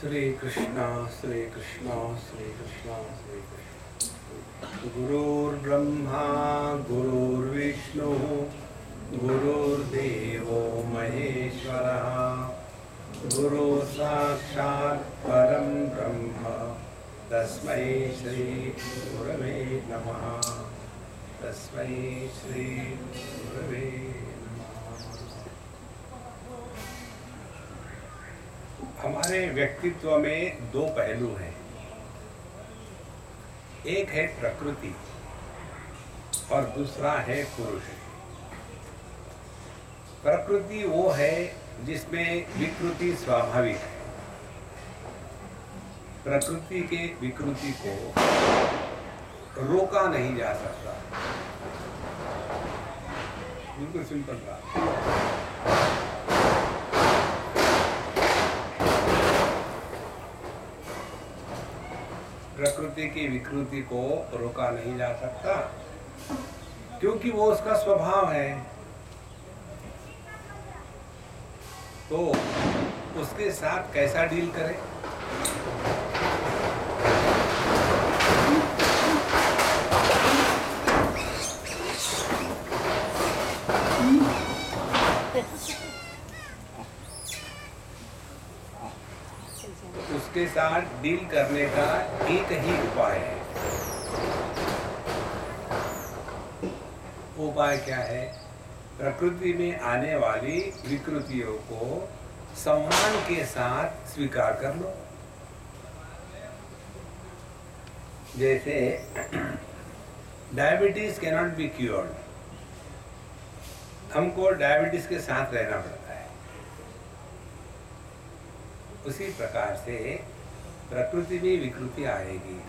श्री कृष्णा श्री कृष्णा श्री कृष्णा श्री कृष्णा। गुरुर्ब्रह्मा गुरुर्विष्णु गुरुर्देवो महेश्वरः गुरु साक्षात् परं ब्रह्म तस्मै श्री गुरवे नमः। तस्मै श्री गुरवे हमारे व्यक्तित्व में दो पहलू हैं। एक है प्रकृति और दूसरा है पुरुष। प्रकृति वो है जिसमें विकृति स्वाभाविक है। प्रकृति के विकृति को रोका नहीं जा सकता। बिल्कुल सिंपल बात। प्रकृति की विकृति को रोका नहीं जा सकता क्योंकि वो उसका स्वभाव है। तो उसके साथ कैसा डील करें? उसके साथ डील करने का एक ही उपाय है। उपाय क्या है? प्रकृति में आने वाली विकृतियों को सम्मान के साथ स्वीकार कर लो। जैसे डायबिटीज कैनॉट बी क्योर्ड, हमको डायबिटीज के साथ रहना पड़ता है। उसी प्रकार से प्रकृति में विकृति आएगी,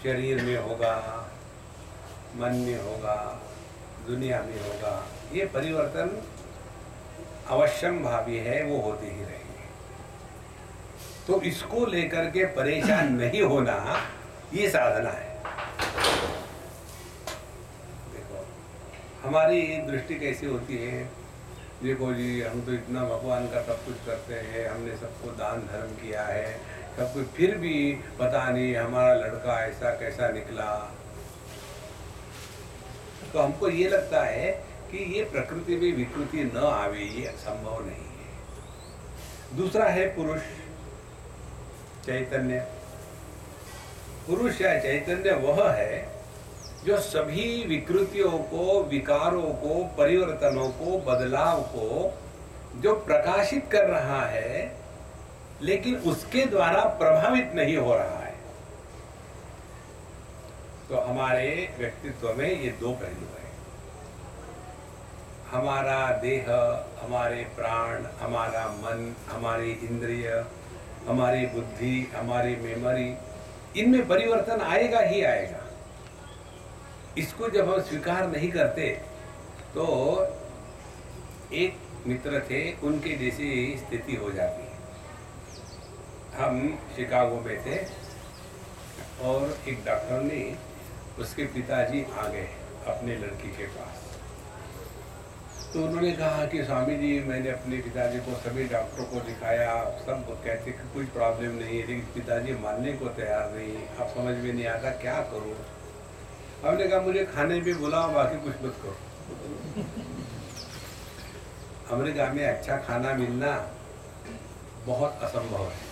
शरीर में होगा, मन में होगा, दुनिया में होगा। ये परिवर्तन अवश्यम भावी है, वो होते ही रहेंगे। तो इसको लेकर के परेशान नहीं होना, ये साधना है। देखो हमारी दृष्टि कैसी होती है। देखो जी, हम तो इतना भगवान का सब कुछ करते हैं, हमने सबको दान धर्म किया है, सब कुछ, फिर भी पता नहीं हमारा लड़का ऐसा कैसा निकला। तो हमको ये लगता है कि ये प्रकृति में विकृति न आवे, ये संभव नहीं है। दूसरा है पुरुष, चैतन्य। पुरुष या चैतन्य वह है जो सभी विकृतियों को, विकारों को, परिवर्तनों को, बदलाव को जो प्रकाशित कर रहा है, लेकिन उसके द्वारा प्रभावित नहीं हो रहा है। तो हमारे व्यक्तित्व में ये दो पहलू हैं। हमारा देह, हमारे प्राण, हमारा मन, हमारी इंद्रिय, हमारी बुद्धि, हमारी मेमोरी, इनमें परिवर्तन आएगा ही आएगा। इसको जब हम स्वीकार नहीं करते, तो एक मित्र थे, उनके जैसी स्थिति हो जाती है। हम शिकागो में थे और एक डॉक्टर ने, उसके पिताजी आ गए अपने लड़की के पास। तो उन्होंने कहा कि स्वामी जी, मैंने अपने पिताजी को सभी डॉक्टरों को दिखाया, सब कहते कि कोई प्रॉब्लम नहीं है, लेकिन पिताजी मानने को तैयार नहीं। अब समझ में नहीं आता क्या करूं। हमने कहा मुझे खाने पे बुलाओ, बाकी कुछ मत करो। अमेरिका में अच्छा खाना मिलना बहुत असंभव है।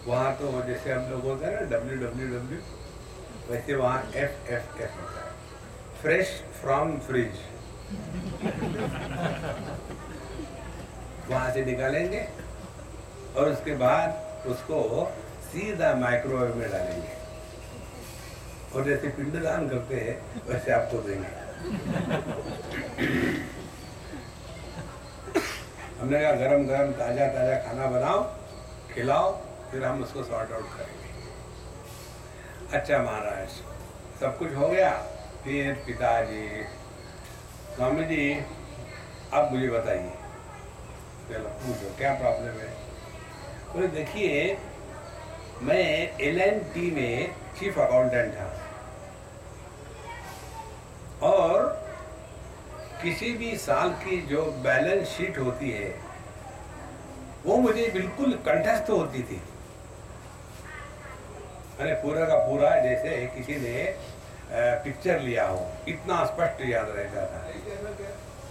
वहाँ तो जैसे हम लोग बोलते हैं ना WWW, वैसे वहाँ FFF होता है, फ्रेश फ्रॉम फ्रिज। वहाँ से निकालेंगे और उसके बाद उसको सीधा माइक्रोवेव में डालेंगे और जैसे पिंडदान करते हैं वैसे आपको देंगे। हमने कहा गरम गरम ताजा ताजा खाना बनाओ, खिलाओ, फिर हम उसको सॉर्ट आउट करेंगे। अच्छा महाराज, सब कुछ हो गया। फिर पिताजी, स्वामी जी अब मुझे बताइए, चलो पूछो क्या प्रॉब्लम है। बोले देखिए, मैं L&T में चीफ अकाउंटेंट था और किसी भी साल की जो बैलेंस शीट होती है वो मुझे बिल्कुल कंठस्थ होती थी। मैंने पूरा का पूरा जैसे किसी ने पिक्चर लिया हो, इतना स्पष्ट याद रहता था।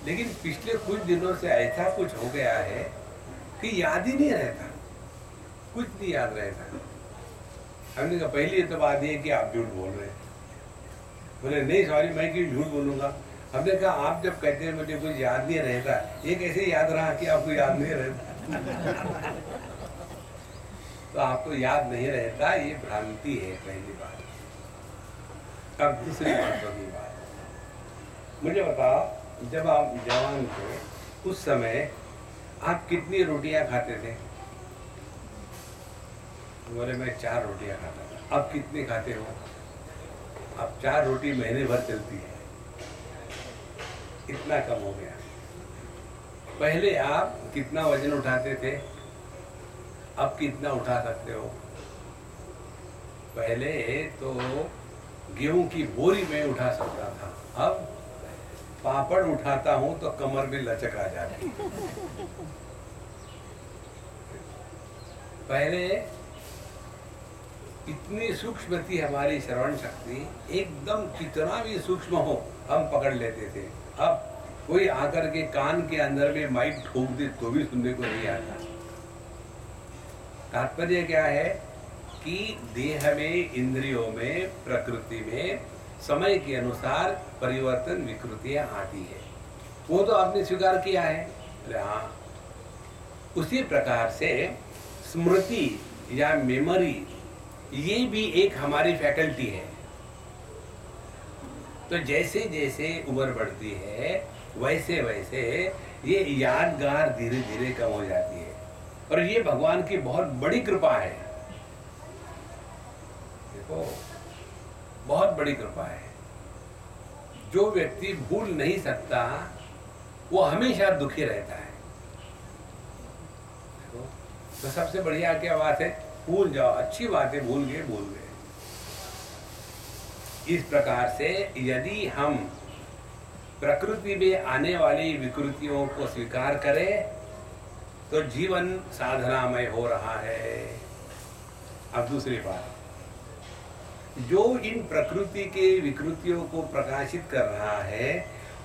लेकिन पिछले कुछ दिनों से ऐसा कुछ हो गया है कि याद ही नहीं रहता, कुछ नहीं याद रहता। हमने कहा पहली तो बात ये कि आप झूठ बोल रहे हैं। बोले नहीं सॉरी, मैं क्यों झूठ बोलूंगा। हमने कहा आप जब कहते हैं मुझे कुछ याद नहीं रहता, ये कैसे याद रहा कि आपको याद नहीं रहता। तो आपको याद नहीं रहता, ये भ्रांति है पहली बात। अब दूसरी बातों की बात, मुझे बताओ जब आप जवान थे उस समय आप कितनी रोटियां खाते थे? बोले मैं 4 रोटियां खाता था। अब कितनी खाते हो? अब 4 रोटी महीने भर चलती है, इतना कम हो गया। पहले आप कितना वजन उठाते थे, अब कितना उठा सकते हो? पहले तो गेहूं की बोरी में उठा सकता था, अब पापड़ उठाता हूं तो कमर में लचक आ जाती। पहले इतनी सूक्ष्म थी हमारी श्रवण शक्ति, एकदम कितना भी सूक्ष्म हो हम पकड़ लेते थे। अब कोई आकर के कान के अंदर में माइक ठोक दे तो भी सुनने को नहीं आता। तात्पर्य क्या है कि देह में, इंद्रियों में, प्रकृति में समय के अनुसार परिवर्तन, विकृतियां आती है। वो तो आपने स्वीकार किया है। हाँ, उसी प्रकार से स्मृति या मेमोरी, ये भी एक हमारी फैकल्टी है। तो जैसे जैसे उम्र बढ़ती है वैसे वैसे ये यादगार धीरे धीरे कम हो जाती है, और ये भगवान की बहुत बड़ी कृपा है। देखो, बहुत बड़ी कृपा है। जो व्यक्ति भूल नहीं सकता वो हमेशा दुखी रहता है। तो सबसे बढ़िया क्या बात है, भूल जाओ, अच्छी बात है, भूल गए भूल गए। इस प्रकार से यदि हम प्रकृति में आने वाली विकृतियों को स्वीकार करें तो जीवन साधनामय हो रहा है। अब दूसरी बात, जो इन प्रकृति के विकृतियों को प्रकाशित कर रहा है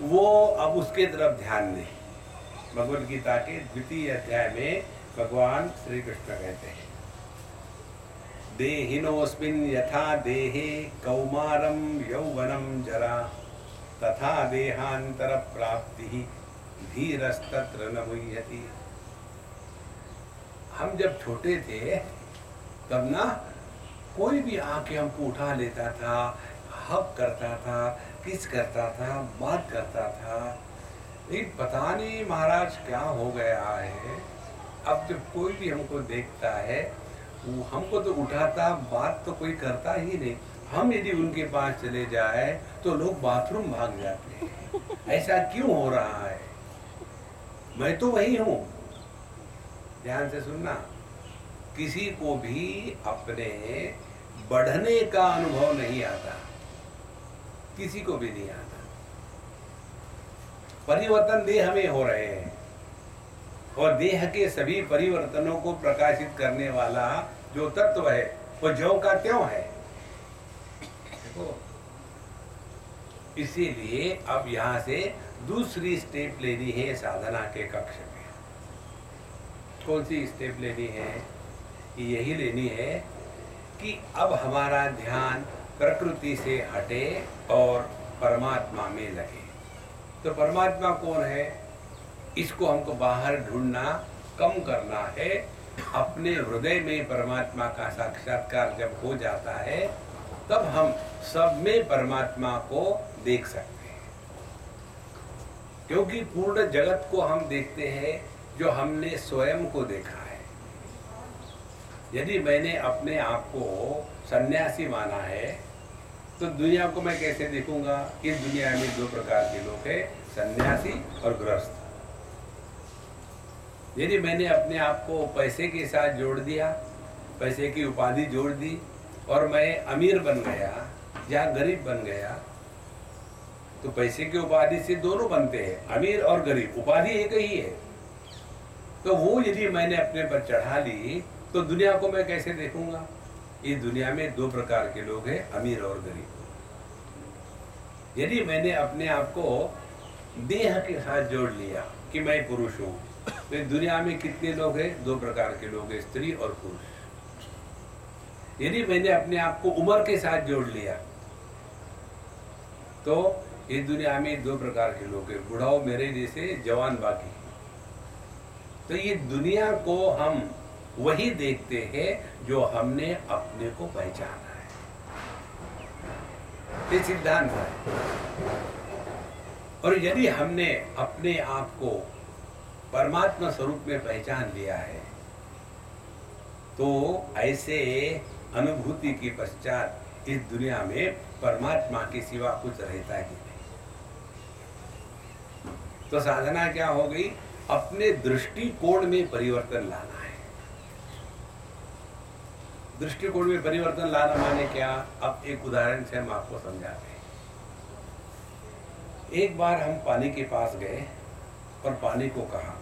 वो अब उसके तरफ ध्यान दें। भगवद गीता के 2वें अध्याय में भगवान श्री कृष्ण कहते हैं, देहिनोऽस्मिन् यथा देहे कौमारं यौवनं जरा तथा देहांतर प्राप्ति धीरस्तत्र न मुह्यति। हम जब छोटे थे तब ना कोई भी आके हमको उठा लेता था, हक करता था, किस करता था, बात करता था। लेकिन पता नहीं महाराज क्या हो गया है, अब जब कोई भी हमको देखता है वो हमको तो उठाता, बात तो कोई करता ही नहीं। हम यदि उनके पास चले जाए तो लोग बाथरूम भाग जाते हैं। ऐसा क्यों हो रहा है? मैं तो वही हूं। ध्यान से सुनना, किसी को भी अपने बढ़ने का अनुभव नहीं आता, किसी को भी नहीं आता। परिवर्तन देह में हो रहे हैं और देह के सभी परिवर्तनों को प्रकाशित करने वाला जो तत्व है वो ज्यों का त्यों है। देखो, इसीलिए अब यहां से दूसरी स्टेप लेनी है साधना के कक्ष में। कौन सी स्टेप लेनी है? यही लेनी है कि अब हमारा ध्यान प्रकृति से हटे और परमात्मा में लगे। तो परमात्मा कौन है? इसको हमको बाहर ढूंढना, कम करना है। अपने हृदय में परमात्मा का साक्षात्कार जब हो जाता है तब हम सब में परमात्मा को देख सकते हैं, क्योंकि पूर्ण जगत को हम देखते हैं जो हमने स्वयं को देखा है। यदि मैंने अपने आप को सन्यासी माना है तो दुनिया को मैं कैसे देखूंगा? इस दुनिया में 2 प्रकार के लोग हैं, सन्यासी और गृहस्थ। यदि मैंने अपने आप को पैसे के साथ जोड़ दिया, पैसे की उपाधि जोड़ दी और मैं अमीर बन गया या गरीब बन गया, तो पैसे की उपाधि से दोनों बनते हैं, अमीर और गरीब, उपाधि एक ही है। तो वो यदि मैंने अपने पर चढ़ा ली तो दुनिया को मैं कैसे देखूंगा? ये दुनिया में दो प्रकार के लोग हैं, अमीर और गरीब। यदि मैंने अपने आप को देह के साथ जोड़ लिया कि मैं पुरुष हूं, तो दुनिया में कितने लोग हैं? दो प्रकार के लोग हैं, स्त्री और पुरुष। यदि मैंने अपने आप को उम्र के साथ जोड़ लिया तो ये दुनिया में दो प्रकार के लोग हैं, बुढ़ाओ मेरे जैसे, जवान बाकी। तो ये दुनिया को हम वही देखते हैं जो हमने अपने को पहचाना है। ये सिद्धांत है। और यदि हमने अपने आप को परमात्मा स्वरूप में पहचान लिया है तो ऐसे अनुभूति के पश्चात इस दुनिया में परमात्मा के सिवा कुछ रहता ही नहीं। तो साधना क्या हो गई? अपने दृष्टिकोण में परिवर्तन लाना है। दृष्टिकोण में परिवर्तन लाना माने क्या? अब एक उदाहरण से हम आपको समझाते हैं। एक बार हम पानी के पास गए और पानी को कहा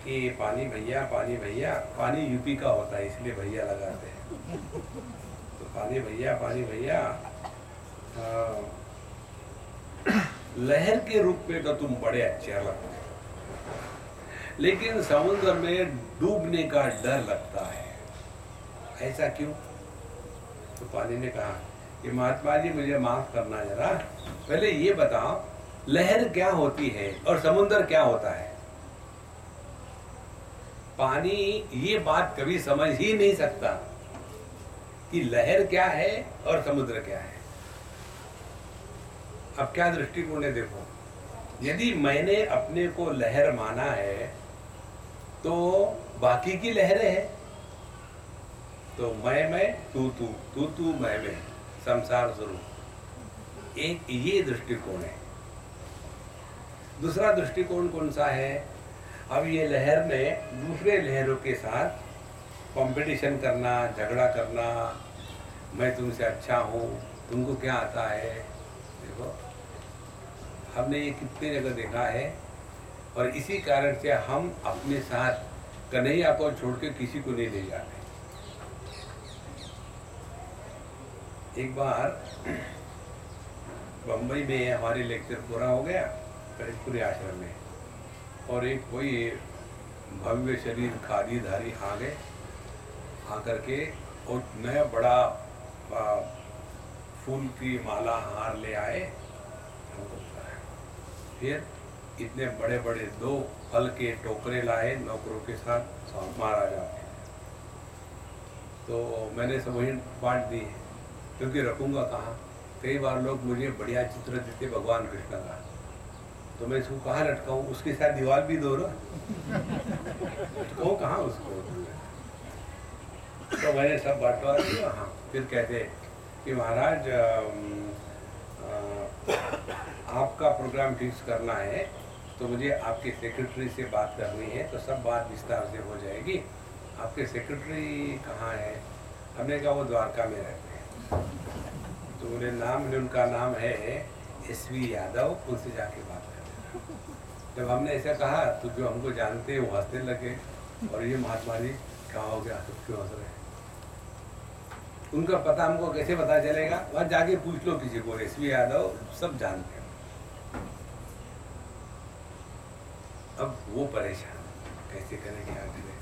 कि पानी भैया, पानी भैया। पानी यूपी का होता है इसलिए भैया लगाते हैं। तो पानी भैया, पानी भैया, लहर के रूप में तो तुम बड़े अच्छे लगते हो, लेकिन समुद्र में डूबने का डर लगता है, ऐसा क्यों? तो पानी ने कहा कि महात्मा जी मुझे माफ करना जरा, पहले ये बताओ लहर क्या होती है और समुद्र क्या होता है? पानी ये बात कभी समझ ही नहीं सकता कि लहर क्या है और समुद्र क्या है। अब क्या दृष्टिकोण है देखो, यदि मैंने अपने को लहर माना है तो बाकी की लहरें हैं, तो मैं, तू, मैं, संसार स्वरूप। एक ये दृष्टिकोण है। दूसरा दृष्टिकोण कौन सा है? अब ये लहर ने दूसरे लहरों के साथ कंपटीशन करना, झगड़ा करना, मैं तुमसे अच्छा हूँ, तुमको क्या आता है। देखो हमने ये कितने जगह देखा है, और इसी कारण से हम अपने साथ कन्हैया को छोड़ के किसी को नहीं ले जाते। एक बार बम्बई में हमारे लेक्चर पूरा हो गया करीबपुरी आश्रम में, और एक कोई भव्य शरीर खादीधारी आ गए, आकर के और नया बड़ा फूल की माला हार ले आए, फिर इतने बड़े बड़े 2 फल के टोकरे लाए नौकरों के साथ महाराजा के। तो मैंने सब वही बांट दी, क्योंकि रखूंगा कहाँ। कई बार लोग मुझे बढ़िया चित्र देते भगवान कृष्ण का, तो मैं इसको कहाँ लटकाऊँ? उसके साथ दीवार भी दो ना, लटकाऊँ कहाँ उसको? तो मैंने सब बांटवा दिया। हाँ, फिर कहते कि महाराज आपका प्रोग्राम फिक्स करना है तो मुझे आपके सेक्रेटरी से बात करनी है, तो सब बात विस्तार से हो जाएगी। आपके सेक्रेटरी कहाँ है? हमने कहा वो द्वारका में रहते हैं। तो बोले उनका नाम है SV यादव, उनसे जाके बात कर। जब हमने ऐसा कहा तो जो हमको जानते हैं वो हंसने लगे, और ये महात्मा जी क्या हो गया, तो क्यों हंस रहे? उनका पता हमको कैसे पता चलेगा? वहाँ जाके पूछ लो किसी को, SV यादव सब जानते हैं। अब वो परेशान कैसे करें, क्या करें?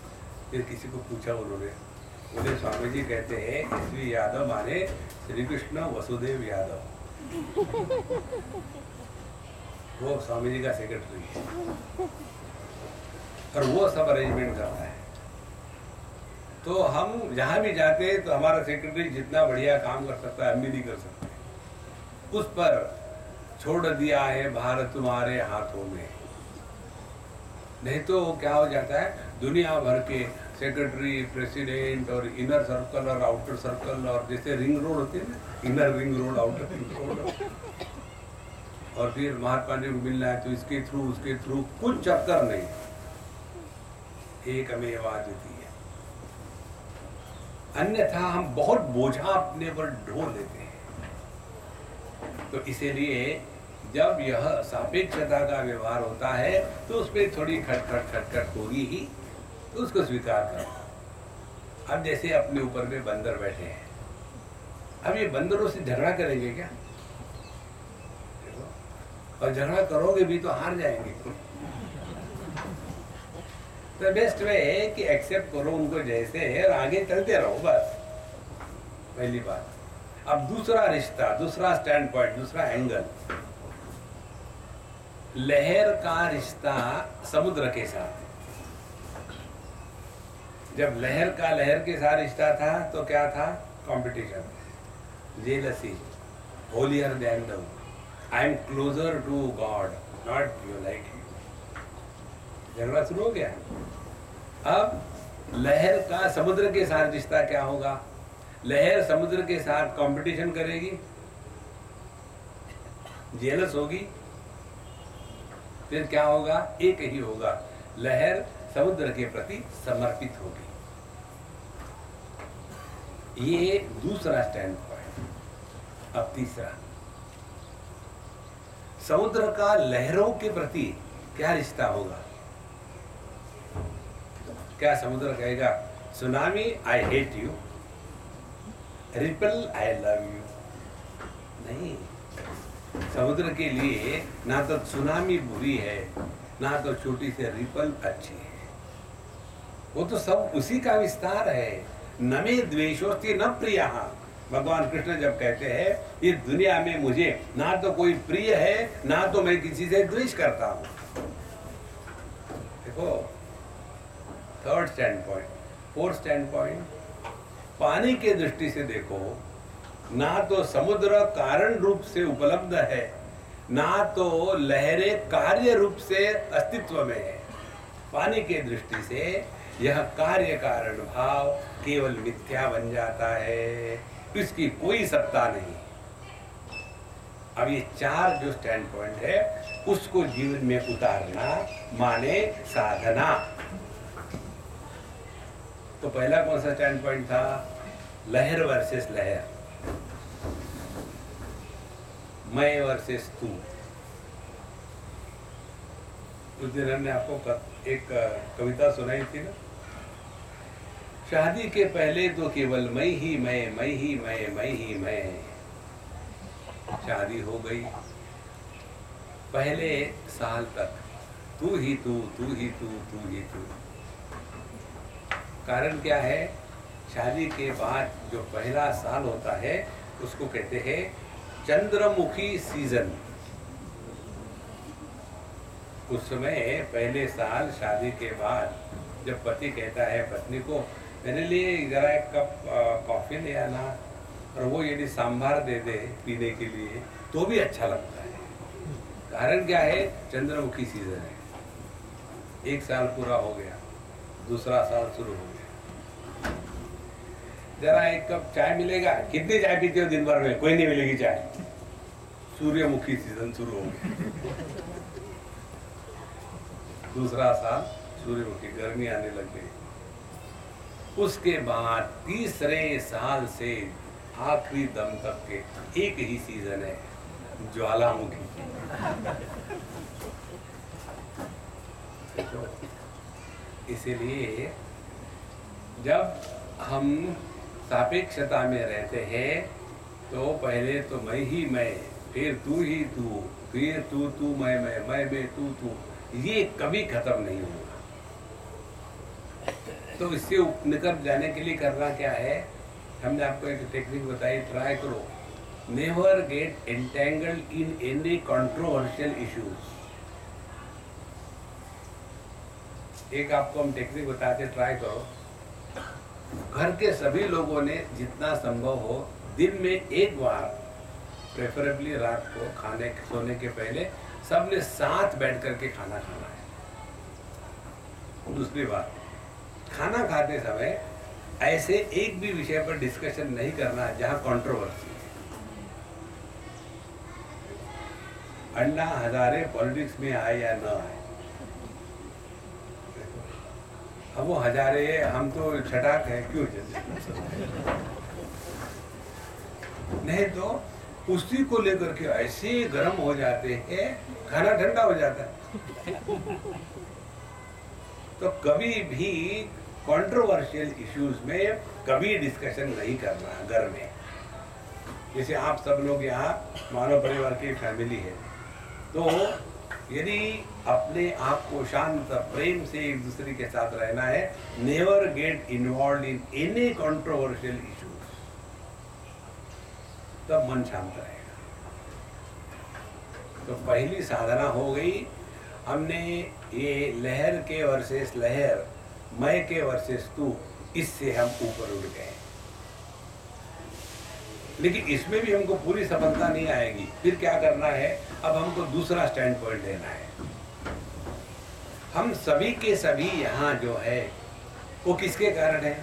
फिर किसी को पूछा उन्होंने, बोले स्वामी जी कहते हैं SV यादव माने श्री कृष्ण वसुदेव यादव, वो स्वामी जी का सेक्रेटरी है और वो सब अरेंजमेंट करता है। तो हम जहाँ भी जाते हैं तो हमारा सेक्रेटरी जितना बढ़िया काम कर सकता है हम भी नहीं कर सकते। उस पर छोड़ दिया है भारत तुम्हारे हाथों में। नहीं तो क्या हो जाता है, दुनिया भर के सेक्रेटरी, प्रेसिडेंट और इनर सर्कल और आउटर सर्कल, और जैसे रिंग रोड होते हैं ना, inner ring road, outer ring road, और फिर महात्मा जी को मिलना है तो इसके थ्रू उसके थ्रू, कुछ चक्कर नहीं, एक हमें आवाज देती है। अन्यथा हम बहुत बोझा अपने पर ढो लेते हैं। तो इसीलिए जब यह सापेक्षता का व्यवहार होता है तो उसमें थोड़ी खटखट होगी ही, तो उसको स्वीकार करो। अब जैसे अपने ऊपर में बंदर बैठे हैं, अब ये बंदरों से झगड़ा करेंगे क्या? और झगड़ा करोगे भी तो हार जाएंगे। तो बेस्ट वे है कि एक्सेप्ट करो उनको जैसे है और आगे चलते रहो, बस पहली बात। अब दूसरा रिश्ता, दूसरा स्टैंड पॉइंट, दूसरा एंगल, लहर का रिश्ता समुद्र के साथ। जब लहर के साथ रिश्ता था तो क्या था? Competition, jealousy, holier than the I am closer to God, not you like you. झगड़ा शुरू हो गया। अब लहर का समुद्र के साथ रिश्ता क्या होगा? लहर समुद्र के साथ कंपटीशन करेगी, जेलस होगी, फिर क्या होगा? एक ही होगा, लहर समुद्र के प्रति समर्पित होगी। ये दूसरा स्टैंड पॉइंट। अब तीसरा, समुद्र का लहरों के प्रति क्या रिश्ता होगा? क्या समुद्र कहेगा tsunami I hate you, ripple I love you? नहीं, समुद्र के लिए ना तो सुनामी बुरी है, ना तो छोटी से रिपल अच्छी है। वो तो सब उसी का विस्तार है। नमे द्वेषोस्ति न प्रियः। भगवान कृष्ण जब कहते हैं इस दुनिया में मुझे ना तो कोई प्रिय है, ना तो मैं किसी से द्वेष करता हूं। देखो, third stand point. Fourth stand point, पानी के दृष्टि से देखो, ना तो समुद्र कारण रूप से उपलब्ध है, ना तो लहरें कार्य रूप से अस्तित्व में है। पानी के दृष्टि से यह कार्य कारण भाव केवल मिथ्या बन जाता है, इसकी कोई सत्ता नहीं। अब ये चार जो स्टैंड पॉइंट है उसको जीवन में उतारना माने साधना। तो पहला कौन सा स्टैंड पॉइंट था? लहर वर्सेस लहर, मैं वर्सेस तू। उस दिन हमने आपको एक कविता सुनाई थी ना, शादी के पहले तो केवल मैं ही मैं ही मैं ही मैं। शादी हो गई, पहले साल तक तू ही तू, तू ही तू, तू ही तू। कारण क्या है? शादी के बाद जो पहला साल होता है उसको कहते हैं चंद्रमुखी सीजन। उस समय पहले साल शादी के बाद जब पति कहता है पत्नी को मेरे लिए जरा एक कप कॉफी ले आना, और वो यदि सांभर दे दे पीने के लिए तो भी अच्छा लगता है। कारण क्या है? चंद्रमुखी सीजन है। एक साल पूरा हो गया, दूसरा साल शुरू हो गया। जरा एक कप चाय मिलेगा? कितनी चाय पीते हो दिन भर में? कोई नहीं मिलेगी चाय। सूर्यमुखी सीजन शुरू हो गया। दूसरा साल सूर्यमुखी, गर्मी आने लग गई। उसके बाद तीसरे साल से आखिरी दम तक के एक ही सीजन है, ज्वालामुखी। इसीलिए जब हम सापेक्षता में रहते हैं तो पहले तो मैं ही मैं, फिर तू ही तू, फिर तू मैं तू, ये कभी खत्म नहीं होगा। तो इससे निकल जाने के लिए करना क्या है? हमने आपको एक टेक्निक बताई, ट्राई करो, never get entangled in any controversial issues. एक आपको हम टेक्निक बताते, ट्राई करो। घर के सभी लोगों ने जितना संभव हो दिन में एक बार, प्रेफरेबली रात को खाने सोने के पहले, सबने साथ बैठ करके खाना खाना है। दूसरी बात, खाना खाते समय ऐसे एक भी विषय पर डिस्कशन नहीं करना जहां कंट्रोवर्सी है। अन्ना हजारे पॉलिटिक्स में आए या न आए, अब वो हजारे, हम तो छटाक है, क्यों नहीं तो उसी को लेकर के ऐसे गर्म हो जाते हैं, खाना ठंडा हो जाता है। तो कभी भी कंट्रोवर्शियल इश्यूज में कभी डिस्कशन नहीं करना घर में। जैसे आप सब लोग यहाँ मानव परिवार की फैमिली है, तो यदि अपने आप को शांत प्रेम से एक दूसरे के साथ रहना है, never get involve in any controversial issues, तब मन शांत रहेगा। तो पहली साधना हो गई, हमने ये लहर के वर्सेस लहर, मैं के वर्सेस तू, इससे हम ऊपर उड़ गए। लेकिन इसमें भी हमको पूरी सफलता नहीं आएगी। फिर क्या करना है, अब हमको दूसरा स्टैंड पॉइंट लेना है। हम सभी के सभी यहाँ जो है वो किसके कारण है?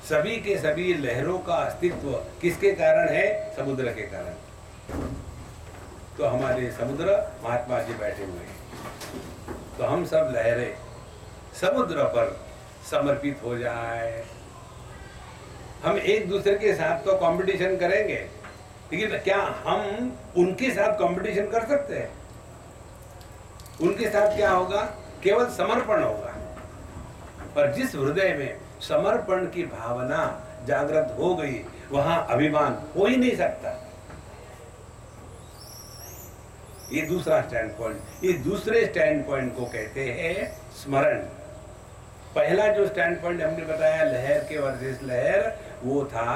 सभी के सभी लहरों का अस्तित्व किसके कारण है? समुद्र के कारण। तो हमारे समुद्र महात्मा जी बैठे हुए हैं, तो हम सब लहरें समुद्र पर समर्पित हो जाए। हम एक दूसरे के साथ तो कंपटीशन करेंगे, लेकिन क्या हम उनके साथ कंपटीशन कर सकते हैं? उनके साथ क्या होगा? केवल समर्पण होगा। पर जिस हृदय में समर्पण की भावना जागृत हो गई, वहां अभिमान हो ही नहीं सकता। ये दूसरा स्टैंड पॉइंट। ये दूसरे स्टैंड पॉइंट को कहते हैं स्मरण। पहला जो स्टैंड पॉइंट हमने बताया लहर के वर्सेस लहर, वो था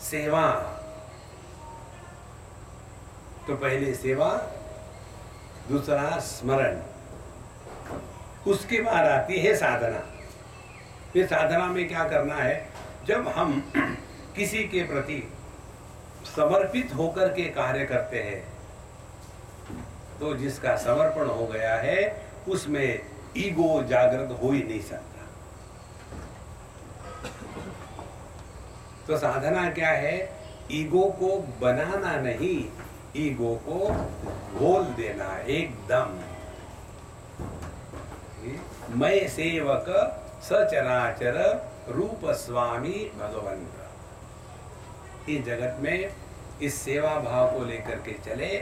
सेवा। तो पहले सेवा, दूसरा स्मरण, उसके बाद आती है साधना। फिर साधना में क्या करना है? जब हम किसी के प्रति समर्पित होकर के कार्य करते हैं, तो जिसका समर्पण हो गया है उसमें ईगो जागृत हो ही नहीं सकता। तो साधना क्या है? ईगो को बनाना नहीं, ईगो को घोल देना एकदम। मैं सेवक सचराचर रूप स्वामी भगवंत। इस जगत में इस सेवा भाव को लेकर के चले,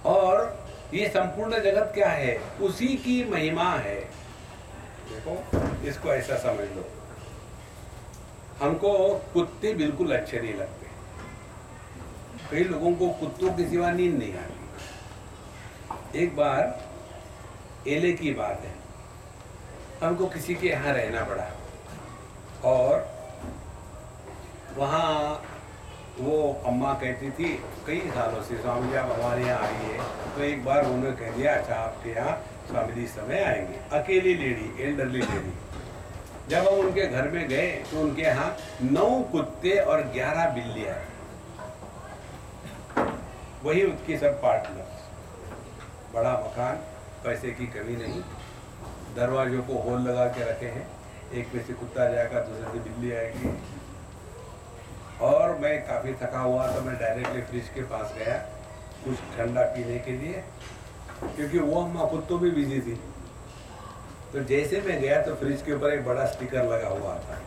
और ये संपूर्ण जगत क्या है? उसी की महिमा है। देखो, इसको ऐसा समझ लो, हमको कुत्ते बिल्कुल अच्छे नहीं लगते। कई लोगों को कुत्तों के सिवा नींद नहीं आती। एक बार एले की बात है, हमको किसी के यहाँ रहना पड़ा, और वहाँ वो अम्मा कहती थी कई सालों से, स्वामी जी आप हमारे यहाँ आइए। तो एक बार उन्होंने कह दिया, अच्छा आपके यहाँ स्वामी जी इस समय आएंगे। अकेली लेडी, एल्डरली लेडी। जब हम उनके घर में गए तो उनके यहाँ 9 कुत्ते और 11 बिल्लियाँ, वही उसकी सब पार्टनर। बड़ा मकान, पैसे की कमी नहीं, दरवाजों को होल लगा के रखे हैं, एक में से कुत्ता जाएगा, दूसरे से बिल्ली आएगी। और मैं काफ़ी थका हुआ, तो मैं डायरेक्टली फ्रिज के पास गया कुछ ठंडा पीने के लिए, क्योंकि वो अम्मा कुत्तों भी बिजी थी। तो जैसे मैं गया तो फ्रिज के ऊपर एक बड़ा स्टिकर लगा हुआ था,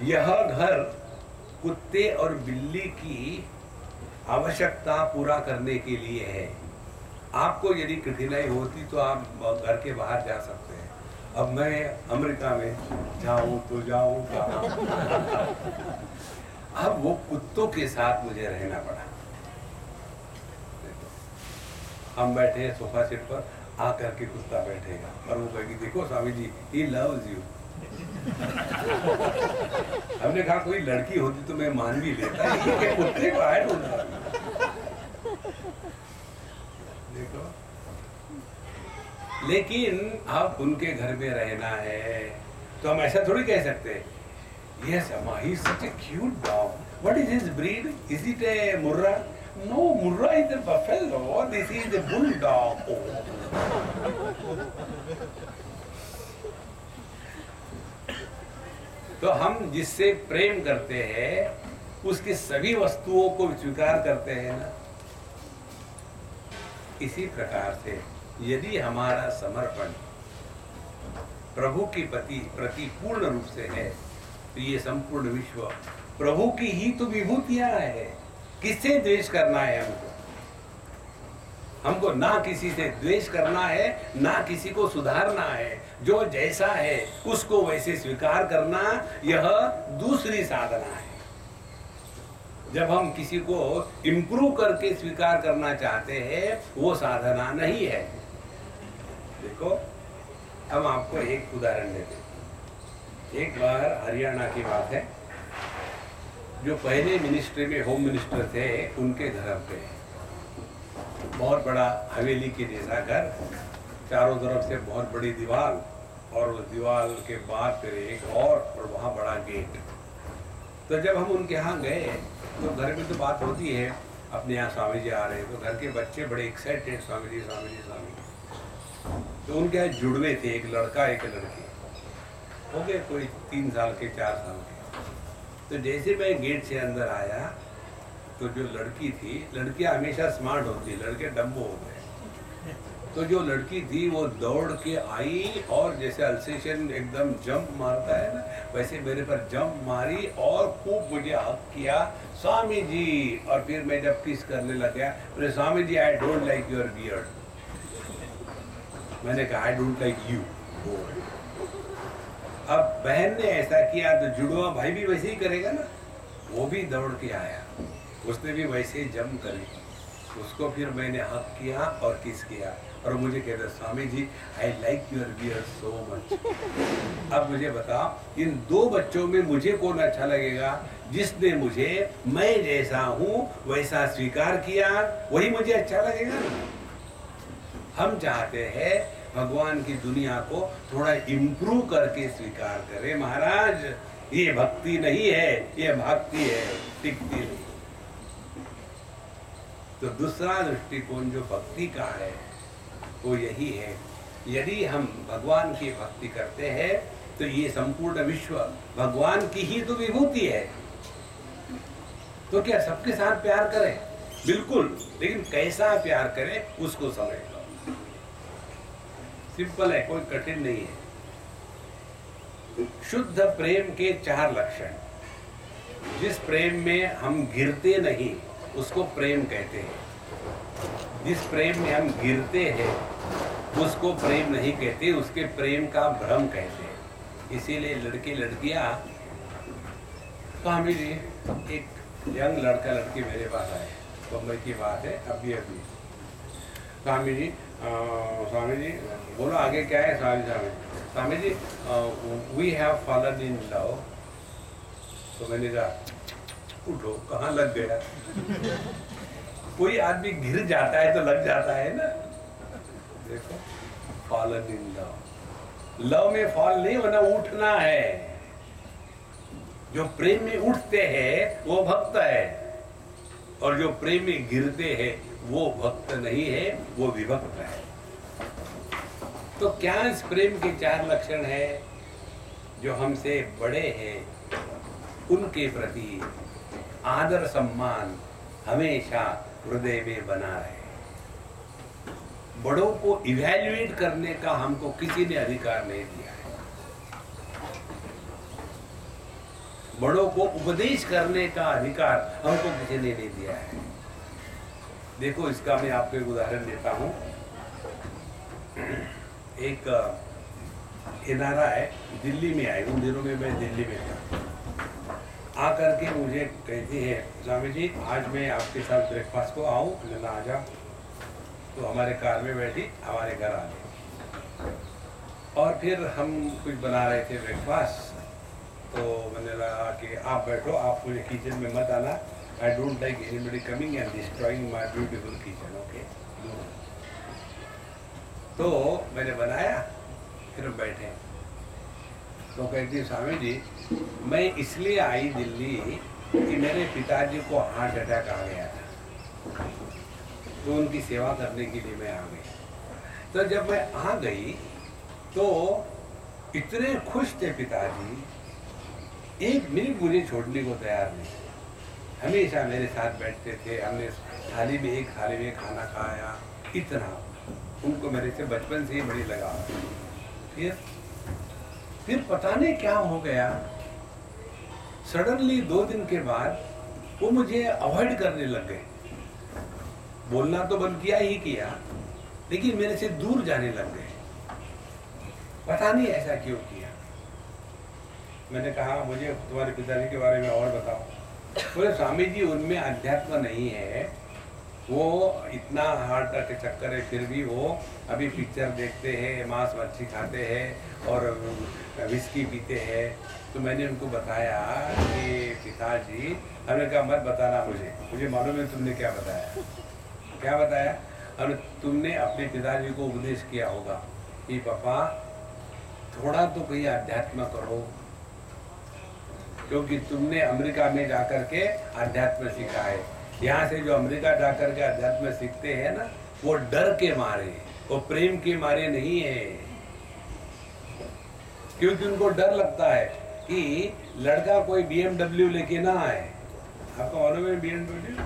यह घर कुत्ते और बिल्ली की आवश्यकता पूरा करने के लिए है। आपको यदि कठिनाई होती तो आप घर के बाहर जा सकते हैं। अब मैं अमेरिका में जाऊं तो जाऊं कहाँ? अब वो कुत्तों के साथ मुझे रहना पड़ा। हम बैठे सोफा सेट पर, आकर के कुत्ता बैठेगा और वो कहेगी देखो Swami ji, he loves you. हमने कहा कोई लड़की होती तो मैं मान भी लेता, ये कुत्ते को आए ढूंढा। देखो, लेकिन अब उनके घर में रहना है तो हम ऐसा थोड़ी कह सकते, यस अम्मा, he is such a cute dog, what is his breed, is it a Murrah? No, Murrah is a buffalo, this is a bulldog. तो हम जिससे प्रेम करते हैं उसकी सभी वस्तुओं को स्वीकार करते हैं ना। इसी प्रकार से यदि हमारा समर्पण प्रभु के प्रति पूर्ण रूप से है, तो ये संपूर्ण विश्व प्रभु की ही तो विभूतियां है। किससे द्वेष करना है हमको? हमको ना किसी से द्वेष करना है, ना किसी को सुधारना है। जो जैसा है उसको वैसे स्वीकार करना, यह दूसरी साधना है। जब हम किसी को इम्प्रूव करके स्वीकार करना चाहते हैं, वो साधना नहीं है। देखो, हम आपको एक उदाहरण देते हैं। एक बार हरियाणा की बात है, जो पहले मिनिस्ट्री में होम मिनिस्टर थे, उनके घर पे बहुत बड़ा हवेली के जैसा घर, चारों तरफ से बहुत बड़ी दीवार, और उस दीवार के बाद फिर एक और वहाँ बड़ा गेट। तो जब हम उनके यहाँ गए तो घर में तो बात होती है, अपने यहाँ स्वामी जी आ रहे हैं, तो घर के बच्चे बड़े एक्साइटेड, स्वामी जी स्वामी जी स्वामी जी। तो उनके यहाँ जुड़वे थे, एक लड़का एक लड़की, हो गए कोई 3 साल के 4 साल के। तो जैसे मैं गेट से अंदर आया तो जो लड़की थी, लड़कियां हमेशा स्मार्ट होती, लड़के डम्बो होते हैं, तो जो लड़की थी वो दौड़ के आई और जैसे अल्सेशन एकदम जंप मारता है ना, वैसे मेरे पर जंप मारी और खूब मुझे हक किया, स्वामी जी। और फिर मैं जब किस करने लग गया, बोले Swami ji I don't like your beard. मैंने कहा आई डोंट लाइक यू। अब बहन ने ऐसा किया तो जुड़वा भाई भी वैसे ही करेगा ना, वो भी दौड़ के आया, उसने भी वैसे ही जंप करी, उसको फिर मैंने हक किया और किस किया, और मुझे कहता Swami ji I like your beard so much. अब मुझे बताओ, इन 2 बच्चों में मुझे कौन अच्छा लगेगा? जिसने मुझे मैं जैसा हूँ वैसा स्वीकार किया, वही मुझे अच्छा लगेगा ना। हम चाहते हैं भगवान की दुनिया को थोड़ा इम्प्रूव करके स्वीकार करें। महाराज, ये भक्ति नहीं है, ये भक्ति है, टिकती नहीं। तो दूसरा दृष्टिकोण जो भक्ति का है वो यही है, यदि हम भगवान की भक्ति करते हैं तो ये संपूर्ण विश्व भगवान की ही तो विभूति है। तो क्या सबके साथ प्यार करें? बिल्कुल, लेकिन कैसा प्यार करें उसको समझ लो। सिंपल है, कोई कठिन नहीं है। शुद्ध प्रेम के 4 लक्षण। जिस प्रेम में हम गिरते नहीं उसको प्रेम कहते हैं। जिस प्रेम में हम गिरते हैं उसको प्रेम नहीं कहते, उसके प्रेम का भ्रम कहते हैं। इसीलिए लड़के लड़कियां, स्वामी जी, एक यंग लड़का लड़की मेरे पास आए, बम्बई की बात है, अभी स्वामी जी बोलो आगे क्या है? Swami ji we have fallen in love. तो मैंने कहा उठो, कहाँ लग गया? कोई आदमी गिर जाता है तो लग जाता है ना। देखो, फॉलन इन लव, लव में फॉल नहीं होना, उठना है। जो प्रेम में उठते हैं वो भक्त है, और जो प्रेम में गिरते हैं वो भक्त नहीं है, वो विभक्त है। तो क्या इस प्रेम के 4 लक्षण है? जो हमसे बड़े हैं उनके प्रति आदर सम्मान हमेशा हृदय में बना रहे। बड़ों को इवैल्यूएट करने का हमको किसी ने अधिकार नहीं दिया है। बड़ों को उपदेश करने का अधिकार हमको किसी ने नहीं दिया है। देखो, इसका मैं आपको एक उदाहरण देता हूँ। एक इनारा है, दिल्ली में आई, उन दिनों में मैं दिल्ली में था, आकर के मुझे कहती है स्वामी जी आज मैं आपके साथ ब्रेकफास्ट को आऊँ? मैंने आ जाओ। तो हमारे कार में बैठी, हमारे घर आ गई, और फिर हम कुछ बना रहे थे ब्रेकफास्ट। तो मैंने लगा कि आप बैठो, आप मुझे किचन में मत आना, आई don't like anybody coming and destroying my beautiful kitchen, okay. तो मैंने बनाया, फिर हम बैठे। तो कहती स्वामी जी मैं इसलिए आई दिल्ली कि मेरे पिताजी को हार्ट अटैक आ गया था, तो उनकी सेवा करने के लिए मैं आ गई। तो जब मैं आ गई तो इतने खुश थे पिताजी, 1 मिनट मुझे छोड़ने को तैयार नहीं। हमेशा मेरे साथ बैठते थे, हमने थाली में एक थाली में खाना खाया, इतना उनको मेरे से बचपन से ही बड़ी लगाव। फिर पता नहीं क्या हो गया, सडनली 2 दिन के बाद वो मुझे अवॉइड करने लग गए। बोलना तो बंद किया ही किया, लेकिन मेरे से दूर जाने लग गए। पता नहीं ऐसा क्यों किया। मैंने कहा मुझे तुम्हारे पिताजी के बारे में और बताओ। बोले स्वामी जी उनमें अध्यात्म नहीं है, वो इतना हार्ट अटैक चक्कर है, फिर भी वो अभी पिक्चर देखते हैं, मांस मच्छी खाते हैं और विस्की पीते हैं। तो मैंने उनको बताया कि पिताजी, हमने कहा मत बताना मुझे मालूम है तुमने क्या बताया। क्या बताया? और तुमने अपने पिताजी को उपदेश किया होगा कि पापा थोड़ा तो कोई अध्यात्म करो, क्योंकि तुमने अमेरिका में जाकर के अध्यात्म सीखा है। यहाँ से जो अमेरिका जाकर के अध्यात्म सीखते हैं ना, वो डर के मारे, वो प्रेम के मारे नहीं है, क्योंकि उनको डर लगता है कि लड़का कोई BMW लेके ना आए। आपको मालूम है BMW?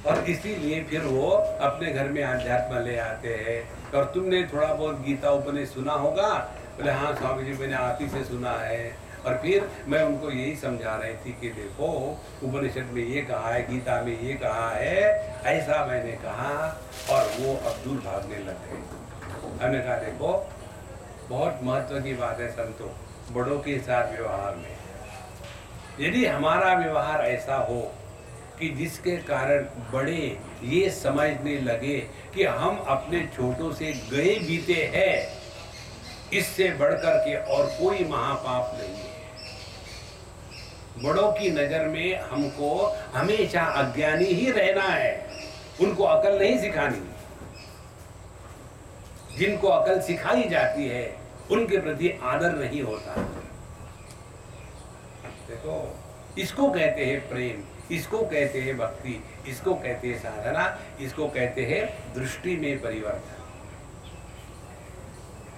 और इसीलिए फिर वो अपने घर में अध्यात्म ले आते हैं। और तुमने थोड़ा बहुत गीता उपनिषद सुना होगा। बोले हाँ स्वामी जी मैंने आप ही से सुना है। और फिर मैं उनको यही समझा रही थी कि देखो उपनिषद में ये कहा है, गीता में ये कहा है, ऐसा मैंने कहा। और वो अब दूर भागने लग गए। हमने कहा देखो बहुत महत्व की बात है संतों, बड़ों के साथ व्यवहार में यदि हमारा व्यवहार ऐसा हो कि जिसके कारण बड़े ये समझने लगे कि हम अपने छोटों से गए बीते हैं, इससे बढ़कर के और कोई महापाप नहीं है। बड़ों की नजर में हमको हमेशा अज्ञानी ही रहना है, उनको अकल नहीं सिखानी। जिनको अकल सिखाई जाती है उनके प्रति आदर नहीं होता। देखो इसको कहते हैं प्रेम, इसको कहते हैं भक्ति, इसको कहते हैं साधना, इसको कहते हैं दृष्टि में परिवर्तन।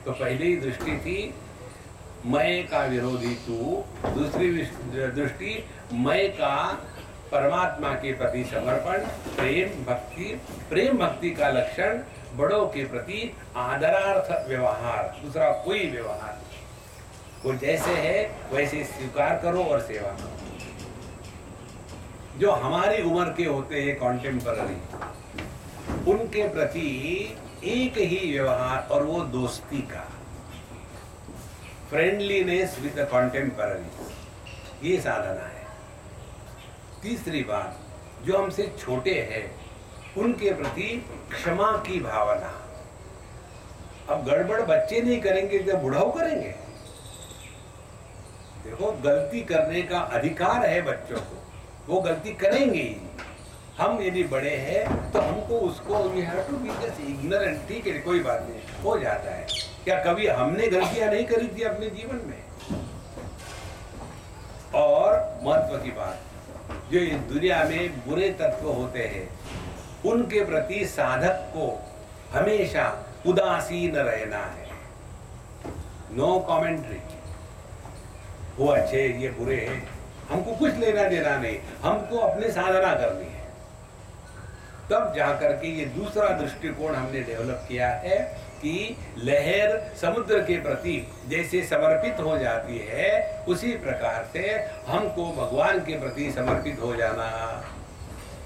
तो पहली दृष्टि थी मैं का विरोधी तू, दूसरी दृष्टि मैं का परमात्मा के प्रति समर्पण, प्रेम भक्ति। प्रेम भक्ति का लक्षण बड़ों के प्रति आदरार्थ व्यवहार, दूसरा कोई व्यवहार नहीं। वो जैसे है वैसे स्वीकार करो और सेवा करो। जो हमारी उम्र के होते हैं कॉन्टेम्पररी, उनके प्रति एक ही व्यवहार, और वो दोस्ती का, फ्रेंडलीनेस विद द कॉन्टेम्पररी, ये साधना है। तीसरी बात, जो हमसे छोटे हैं उनके प्रति क्षमा की भावना। अब गड़बड़ बच्चे नहीं करेंगे तो बुढ़ाऊ करेंगे। देखो गलती करने का अधिकार है बच्चों को, वो गलती करेंगे ही। हम यदि बड़े हैं तो हमको उसको we have to be just ignorant, ठीक है कोई बात नहीं, हो जाता है। क्या कभी हमने गलतियां नहीं करी थी अपने जीवन में? और महत्व की बात, जो इस दुनिया में बुरे तत्व होते हैं उनके प्रति साधक को हमेशा उदासीन रहना है। नो कमेंट्री, वो अच्छे ये बुरे हैं, हमको कुछ लेना देना नहीं, हमको अपनी साधना करनी है। तब जाकर के ये दूसरा दृष्टिकोण हमने डेवलप किया है कि लहर समुद्र के प्रति जैसे समर्पित हो जाती है, उसी प्रकार से हमको भगवान के प्रति समर्पित हो जाना।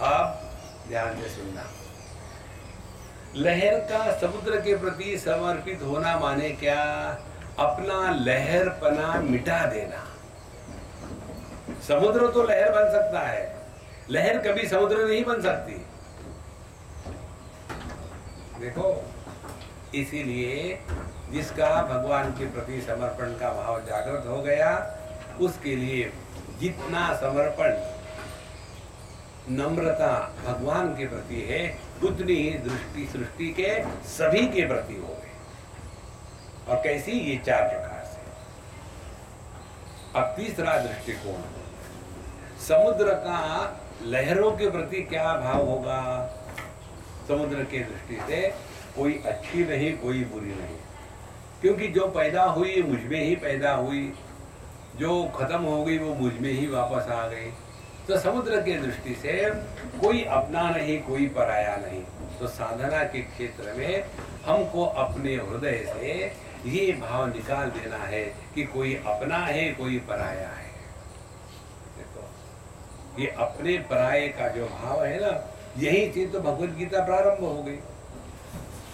अब ध्यान से सुनना, लहर का समुद्र के प्रति समर्पित होना माने क्या? अपना लहरपना मिटा देना। समुद्र तो लहर बन सकता है, लहर कभी समुद्र नहीं बन सकती। देखो इसीलिए जिसका भगवान के प्रति समर्पण का भाव जागृत हो गया, उसके लिए जितना समर्पण नम्रता भगवान के प्रति है, उतनी ही दृष्टि सृष्टि के सभी के प्रति हो गई। और कैसी? ये 4 प्रकार से। अब तीसरा दृष्टिकोण, समुद्र का लहरों के प्रति क्या भाव होगा? समुद्र के दृष्टि से कोई अच्छी नहीं, कोई बुरी नहीं, क्योंकि जो पैदा हुई मुझ में ही पैदा हुई, जो खत्म हो गई वो मुझ में ही वापस आ गई। तो समुद्र के दृष्टि से कोई अपना नहीं, कोई पराया नहीं। तो साधना के क्षेत्र में हमको अपने हृदय से ये भाव निकाल देना है कि कोई अपना है, कोई पराया है। देखो, ये अपने पराये का जो भाव है ना, यही से तो भगवत गीता प्रारंभ हो गई।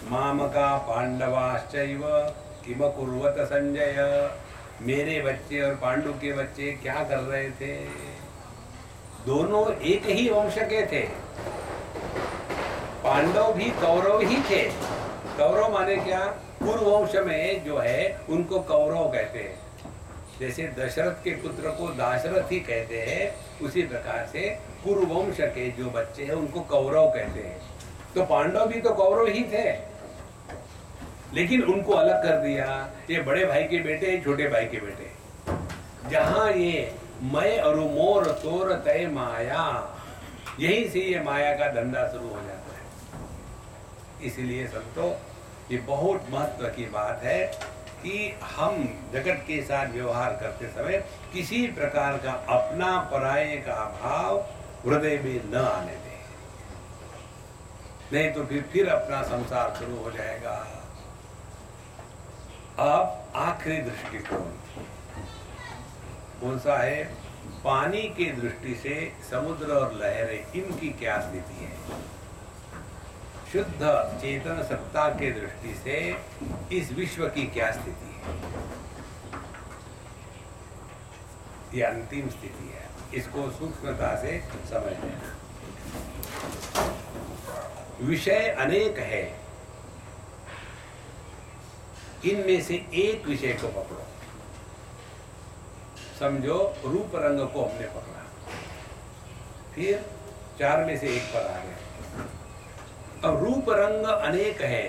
मामका पांडवाश्चैव किम कुर्वत संजय। मेरे बच्चे और पांडु के बच्चे क्या कर रहे थे? दोनों एक ही वंश के थे। पांडव भी कौरव ही थे। कौरव माने क्या? पूर्व वंश में जो है उनको कौरव कहते हैं। जैसे दशरथ के पुत्र को दाशरथ ही कहते हैं, उसी प्रकार से पूर्व वंश के जो बच्चे हैं उनको कौरव कहते हैं। तो पांडव भी तो कौरव ही थे, लेकिन उनको अलग कर दिया। ये बड़े भाई के बेटे, छोटे भाई के बेटे। जहां ये मैं और मोर तोर तय माया, यहीं से ये माया का धंधा शुरू हो जाता है। इसलिए संतो, ये बहुत महत्व की बात है कि हम जगत के साथ व्यवहार करते समय किसी प्रकार का अपना पराये का भाव हृदय में न आने दें, नहीं तो फिर अपना संसार शुरू हो जाएगा। अब आखिरी दृष्टिकोण कौन सा है? पानी के दृष्टि से समुद्र और लहरें, इनकी क्या स्थिति है? शुद्ध चेतन सत्ता के दृष्टि से इस विश्व की क्या स्थिति है? ये अंतिम स्थिति है, इसको सूक्ष्मता से समझ लेना। विषय अनेक है, इनमें से एक विषय को पकड़ो। समझो रूप रंग को हमने पकड़ा, फिर चार में से एक पर आ गया। अब रूप रंग अनेक है,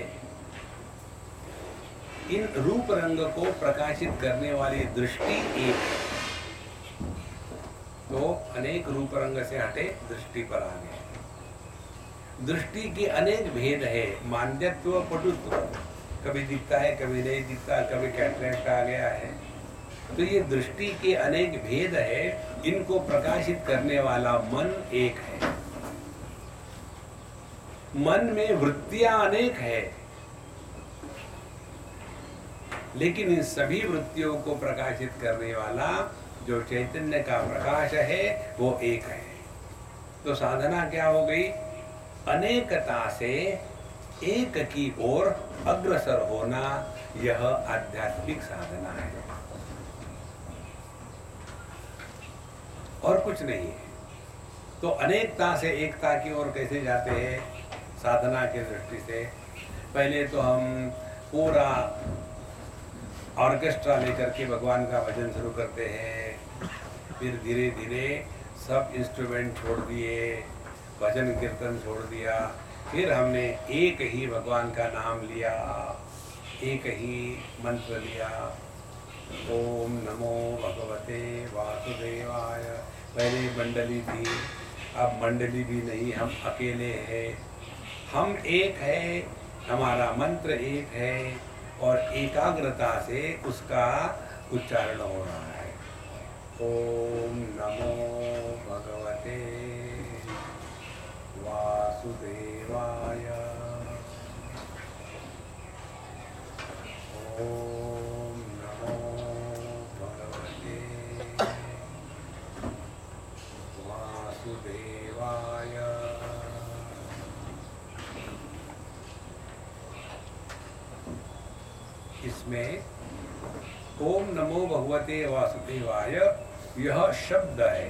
इन रूप रंग को प्रकाशित करने वाली दृष्टि एक है। तो अनेक रूप रंग से हटे दृष्टि पर आ गए। दृष्टि के अनेक भेद है, मान्यत्व, पटुत्व, कभी दिखता है, कभी नहीं दिखता, कभी कैटरेक्ट आ गया है। तो ये दृष्टि के अनेक भेद है, इनको प्रकाशित करने वाला मन एक है। मन में वृत्तियां अनेक है, लेकिन इन सभी वृत्तियों को प्रकाशित करने वाला जो चैतन्य का प्रकाश है वो एक है। तो साधना क्या हो गई? अनेकता से एक की ओर अग्रसर होना, यह आध्यात्मिक साधना है और कुछ नहीं है। तो अनेकता से एकता की ओर कैसे जाते हैं? साधना के दृष्टि से पहले तो हम पूरा ऑर्केस्ट्रा लेकर के भगवान का भजन शुरू करते हैं, फिर धीरे धीरे सब इंस्ट्रूमेंट छोड़ दिए, भजन कीर्तन छोड़ दिया, फिर हमने एक ही भगवान का नाम लिया, एक ही मंत्र लिया, ओम नमो भगवते वासुदेवाय। पहले मंडली थी, अब मंडली भी नहीं, हम अकेले हैं। हम एक है, हमारा मंत्र एक है और एकाग्रता से उसका उच्चारण हो रहा है। ओम नमो भगवते वासुदेवाय। ओम नमो भगवते वासुदेवाय। इसमें ओम नमो भगवते वासुदेवाय यह शब्द है।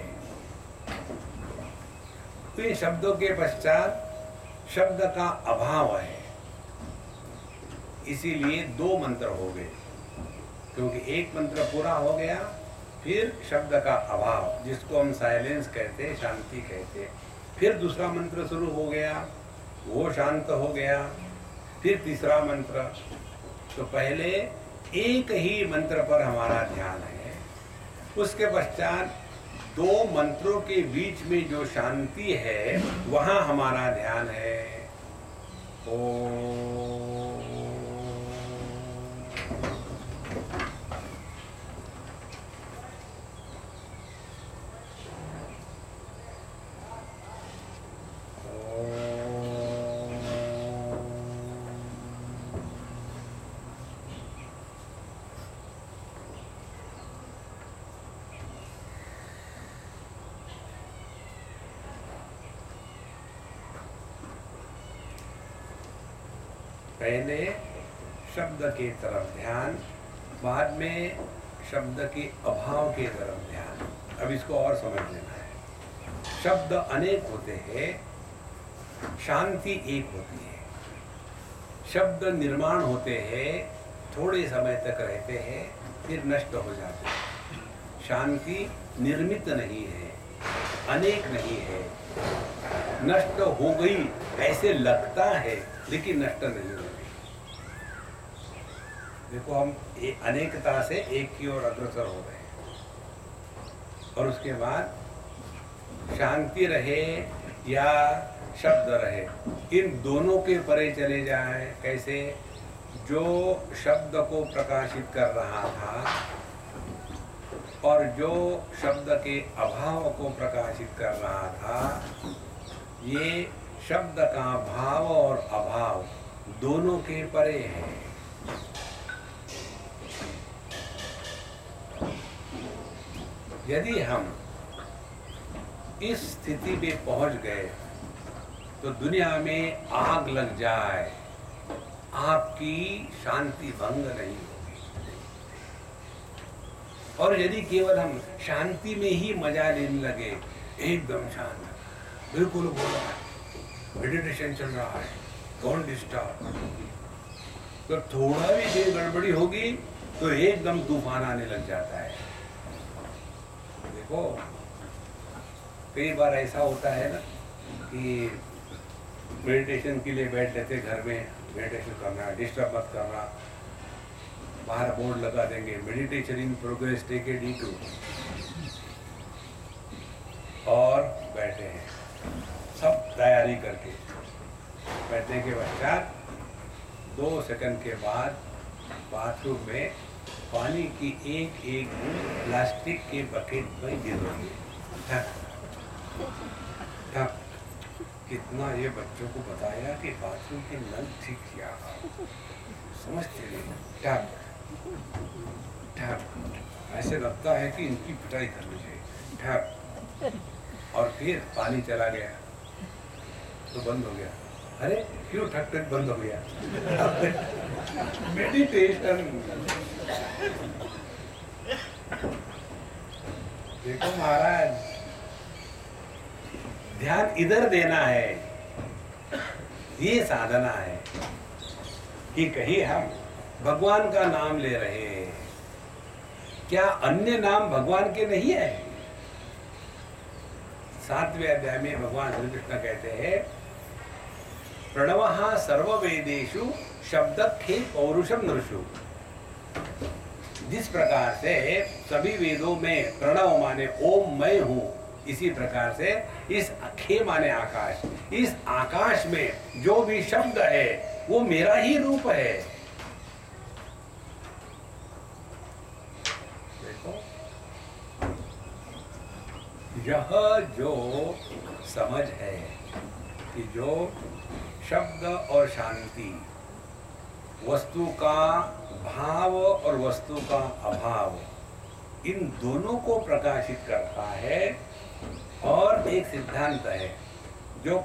तो इन शब्दों के पश्चात शब्द का अभाव है, इसीलिए दो मंत्र हो गए, क्योंकि एक मंत्र पूरा हो गया, फिर शब्द का अभाव, जिसको हम साइलेंस कहते, शांति कहते, फिर दूसरा मंत्र शुरू हो गया, वो शांत हो गया, फिर तीसरा मंत्र। तो पहले एक ही मंत्र पर हमारा ध्यान है, उसके पश्चात दो मंत्रों के बीच में जो शांति है वहां हमारा ध्यान है। ओम पहले शब्द के तरफ ध्यान, बाद में शब्द के अभाव के तरफ ध्यान। अब इसको और समझ लेना है। शब्द अनेक होते हैं, शांति एक होती है। शब्द निर्माण होते हैं, थोड़े समय तक रहते हैं, फिर नष्ट हो जाते हैं। शांति निर्मित नहीं है, अनेक नहीं है, नष्ट हो गई ऐसे लगता है लेकिन नष्ट नहीं होती। देखो, हम अनेकता से एक की ओर अग्रसर हो रहे हैं, और उसके बाद शांति रहे या शब्द रहे, इन दोनों के परे चले जाए। कैसे? जो शब्द को प्रकाशित कर रहा था और जो शब्द के अभाव को प्रकाशित कर रहा था, ये शब्द का भाव और अभाव दोनों के परे है। यदि हम इस स्थिति में पहुंच गए तो दुनिया में आग लग जाए, आपकी शांति भंग नहीं होगी। और यदि केवल हम शांति में ही मजा लेने लगे, एकदम शांत, बिल्कुल बोला, मेडिटेशन चल रहा है, डोंट डिस्टर्ब, तो थोड़ा भी देर गड़बड़ी होगी तो एकदम तूफान आने लग जाता है। देखो, कई बार ऐसा होता है ना कि मेडिटेशन के लिए बैठ लेते, घर में मेडिटेशन करना, डिस्टर्ब मत करना, बाहर बोर्ड लगा देंगे, meditation in progress, take a D2, और बैठे हैं सब तैयारी करके। बैठने के पश्चात 2 सेकंड के बाद बाथरूम में पानी की एक एक बूंद प्लास्टिक के बकेट में गिरोगे। ठक ठक। कितना ये बच्चों को बताया कि बाथरूम के नल ठीक किया, समझते नहीं। ठक ठक, ऐसे लगता है कि इनकी पिटाई करनी चाहिए। ठक, और फिर पानी चला गया तो बंद हो गया। अरे क्यों ठक ठक बंद हो गया? मेडिटेशन। देखो महाराज, ध्यान इधर देना है, ये साधना है कि कहीं हम भगवान का नाम ले रहे हैं, क्या अन्य नाम भगवान के नहीं है? 7वें अध्याय में भगवान श्री कृष्ण कहते हैं, प्रणवः सर्ववेदेषु शब्दखे पौरुषम नृषु। जिस प्रकार से सभी वेदों में प्रणव माने ओम मैं हूं, इसी प्रकार से इस खे माने आकाश, इस आकाश में जो भी शब्द है वो मेरा ही रूप है। देखो, यह जो समझ है कि जो शब्द और शांति, वस्तु का भाव और वस्तु का अभाव, इन दोनों को प्रकाशित करता है, और एक सिद्धांत है जो